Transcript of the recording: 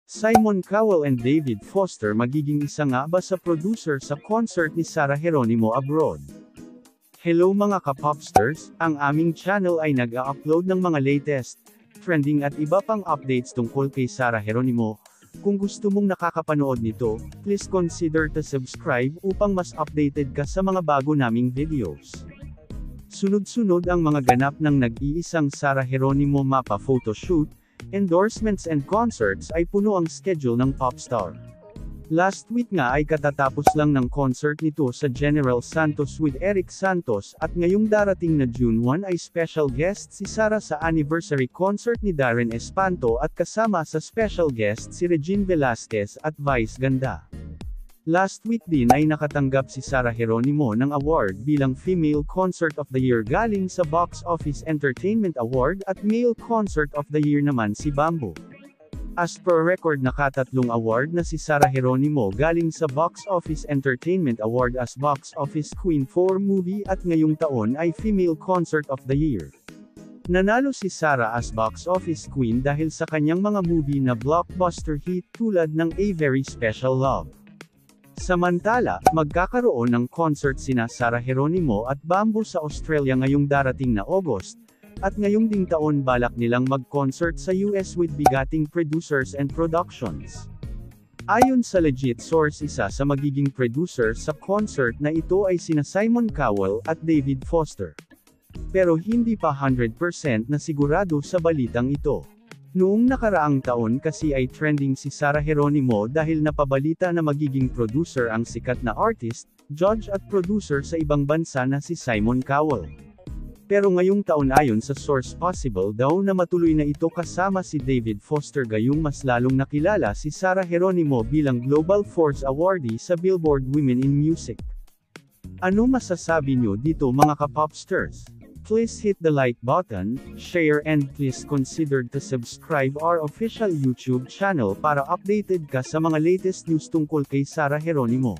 Simon Cowell and David Foster magiging isa nga ba sa producer sa concert ni Sarah Geronimo abroad? Hello mga ka-popsters, ang aming channel ay nag-a-upload ng mga latest, trending at iba pang updates tungkol kay Sarah Geronimo. Kung gusto mong nakakapanood nito, please consider to subscribe upang mas updated ka sa mga bago naming videos. Sunod-sunod ang mga ganap ng nag-iisang Sarah Geronimo mapa photoshoot, endorsements and concerts ay puno ang schedule ng popstar. Last week nga ay katatapos lang ng concert nito sa General Santos with Eric Santos at ngayong darating na June 1 ay special guest si Sarah sa anniversary concert ni Darren Espanto at kasama sa special guest si Regine Velasquez at Vice Ganda. Last week din ay nakatanggap si Sarah Geronimo ng award bilang Female Concert of the Year galing sa Box Office Entertainment Award at Male Concert of the Year naman si Bamboo. As per record nakatatlong award na si Sarah Geronimo galing sa Box Office Entertainment Award as Box Office Queen for Movie at ngayong taon ay Female Concert of the Year. Nanalo si Sarah as Box Office Queen dahil sa kanyang mga movie na blockbuster hit tulad ng A Very Special Love. Samantala, magkakaroon ng concert sina Sarah Geronimo at Bamboo sa Australia ngayong darating na August, at ngayong ding taon balak nilang mag-concert sa US with bigating producers and productions. Ayon sa legit source isa sa magiging producer sa concert na ito ay sina Simon Cowell at David Foster. Pero hindi pa 100% na sigurado sa balitang ito. Noong nakaraang taon kasi ay trending si Sarah Geronimo dahil napabalita na magiging producer ang sikat na artist, judge at producer sa ibang bansa na si Simon Cowell. Pero ngayong taon ayon sa source possible daw na matuloy na ito kasama si David Foster gayong mas lalong nakilala si Sarah Geronimo bilang Global Force Awardee sa Billboard Women in Music. Ano masasabi nyo dito mga ka-popsters? Please hit the like button, share and please consider to subscribe our official YouTube channel para updated ka sa mga latest news tungkol kay Sarah Geronimo.